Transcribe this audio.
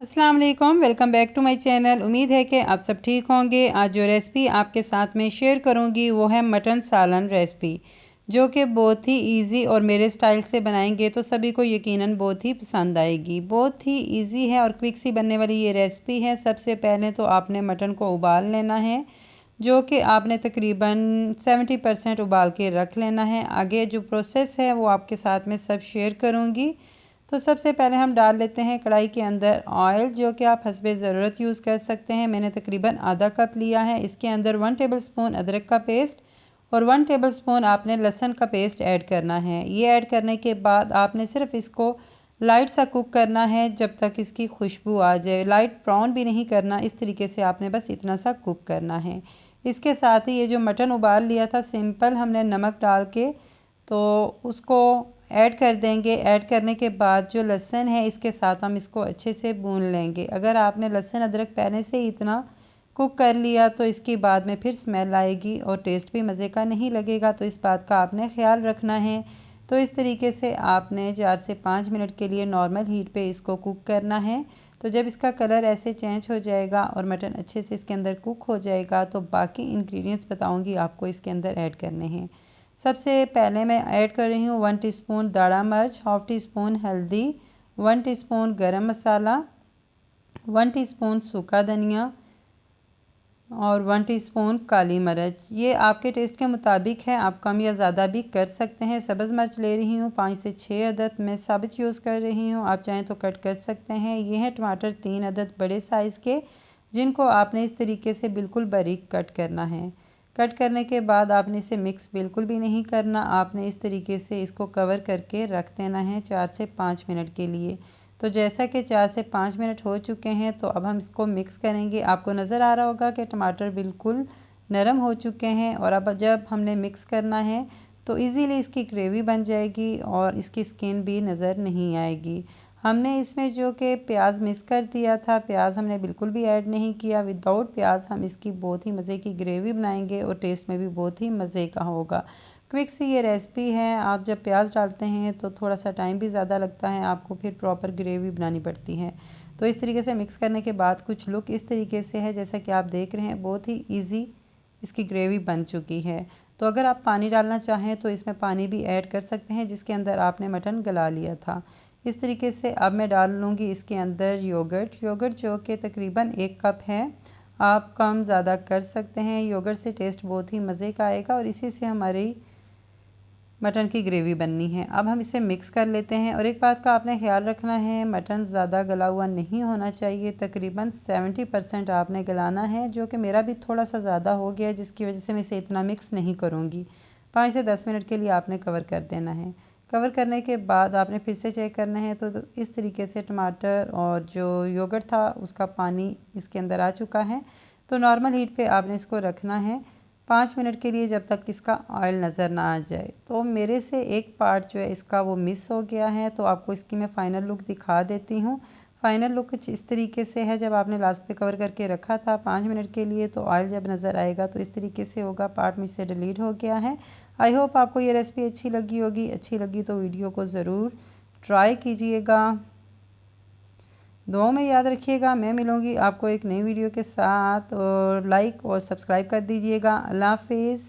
अस्सलाम वालेकुम, welcome back to my channel. उम्मीद है कि आप सब ठीक होंगे। आज जो रेसिपी आपके साथ में शेयर करूंगी वो है मटन सालन रेसिपी, जो कि बहुत ही इजी और मेरे स्टाइल से बनाएंगे तो सभी को यकीनन बहुत ही पसंद आएगी। बहुत ही इजी है और क्विक सी बनने वाली ये रेसिपी है। सबसे पहले तो आपने मटन को उबाल लेना है, जो कि आपने तकरीबन 70% उबाल के रख लेना है। आगे जो प्रोसेस है वो आपके साथ में सब शेयर करूँगी। तो सबसे पहले हम डाल लेते हैं कढ़ाई के अंदर ऑयल, जो कि आप हस्बे ज़रूरत यूज़ कर सकते हैं। मैंने तकरीबन आधा कप लिया है। इसके अंदर 1 टेबलस्पून अदरक का पेस्ट और 1 टेबलस्पून आपने लहसुन का पेस्ट ऐड करना है। ये ऐड करने के बाद आपने सिर्फ इसको लाइट सा कुक करना है जब तक इसकी खुशबू आ जाए। लाइट ब्राउन भी नहीं करना, इस तरीके से आपने बस इतना सा कुक करना है। इसके साथ ही ये जो मटन उबाल लिया था सिंपल हमने नमक डाल के तो उसको ऐड कर देंगे। ऐड करने के बाद जो लहसुन है इसके साथ हम इसको अच्छे से भून लेंगे। अगर आपने लहसुन अदरक पहले से ही इतना कुक कर लिया तो इसके बाद में फिर स्मेल आएगी और टेस्ट भी मज़े का नहीं लगेगा, तो इस बात का आपने ख्याल रखना है। तो इस तरीके से आपने 4 से 5 मिनट के लिए नॉर्मल हीट पे इसको कुक करना है। तो जब इसका कलर ऐसे चेंज हो जाएगा और मटन अच्छे से इसके अंदर कुक हो जाएगा तो बाकी इंग्रेडिएंट्स बताऊंगी आपको इसके अंदर ऐड करने हैं। सबसे पहले मैं ऐड कर रही हूँ 1 टीस्पून दाढ़ा मिर्च, हाफ़ टी स्पून हल्दी, 1 टीस्पून गरम मसाला, 1 टीस्पून सूखा धनिया और 1 टीस्पून काली मिर्च। ये आपके टेस्ट के मुताबिक है, आप कम या ज़्यादा भी कर सकते हैं। सब्ज़ मिर्च ले रही हूँ 5 से 6 अदद, मैं साबित यूज़ कर रही हूँ, आप चाहें तो कट कर सकते हैं। ये हैं टमाटर 3 अदद बड़े साइज़ के, जिनको आपने इस तरीके से बिल्कुल बारीक कट करना है। कट करने के बाद आपने इसे मिक्स बिल्कुल भी नहीं करना, आपने इस तरीके से इसको कवर करके रख देना है 4 से 5 मिनट के लिए। तो जैसा कि 4 से 5 मिनट हो चुके हैं तो अब हम इसको मिक्स करेंगे। आपको नज़र आ रहा होगा कि टमाटर बिल्कुल नरम हो चुके हैं और अब जब हमने मिक्स करना है तो इजीली इसकी ग्रेवी बन जाएगी और इसकी स्किन भी नज़र नहीं आएगी। हमने इसमें जो कि प्याज मिक्स कर दिया था, प्याज हमने बिल्कुल भी ऐड नहीं किया। विदाउट प्याज हम इसकी बहुत ही मज़े की ग्रेवी बनाएंगे और टेस्ट में भी बहुत ही मज़े का होगा। क्विक सी ये रेसिपी है। आप जब प्याज डालते हैं तो थोड़ा सा टाइम भी ज़्यादा लगता है, आपको फिर प्रॉपर ग्रेवी बनानी पड़ती है। तो इस तरीके से मिक्स करने के बाद कुछ लुक इस तरीके से है जैसा कि आप देख रहे हैं। बहुत ही ईजी इसकी ग्रेवी बन चुकी है। तो अगर आप पानी डालना चाहें तो इसमें पानी भी ऐड कर सकते हैं जिसके अंदर आपने मटन गला लिया था। इस तरीके से अब मैं डाल लूँगी इसके अंदर योगर्ट जो कि तकरीबन 1 कप है। आप कम ज़्यादा कर सकते हैं। योगर्ट से टेस्ट बहुत ही मज़े का आएगा और इसी से हमारी मटन की ग्रेवी बननी है। अब हम इसे मिक्स कर लेते हैं और एक बात का आपने ख्याल रखना है, मटन ज़्यादा गला हुआ नहीं होना चाहिए। तकरीबन 70% आपने गलाना है, जो कि मेरा भी थोड़ा सा ज़्यादा हो गया है, जिसकी वजह से मैं इसे इतना मिक्स नहीं करूँगी। 5 से 10 मिनट के लिए आपने कवर कर देना है। कवर करने के बाद आपने फिर से चेक करना है तो इस तरीके से टमाटर और जो योगर्ट था उसका पानी इसके अंदर आ चुका है। तो नॉर्मल हीट पे आपने इसको रखना है 5 मिनट के लिए, जब तक इसका ऑयल नज़र ना आ जाए। तो मेरे से एक पार्ट जो है इसका वो मिस हो गया है, तो आपको इसकी मैं फ़ाइनल लुक दिखा देती हूँ। फ़ाइनल लुक कुछ इस तरीके से है। जब आपने लास्ट पे कवर करके रखा था 5 मिनट के लिए तो ऑयल जब नज़र आएगा तो इस तरीके से होगा। पार्ट मुझसे डिलीट हो गया है। आई होप आपको ये रेसिपी अच्छी लगी होगी। अच्छी लगी तो वीडियो को ज़रूर ट्राई कीजिएगा। दुआओं में याद रखिएगा। मैं मिलूँगी आपको एक नई वीडियो के साथ, और लाइक और सब्सक्राइब कर दीजिएगा। अल्लाह हाफिज़।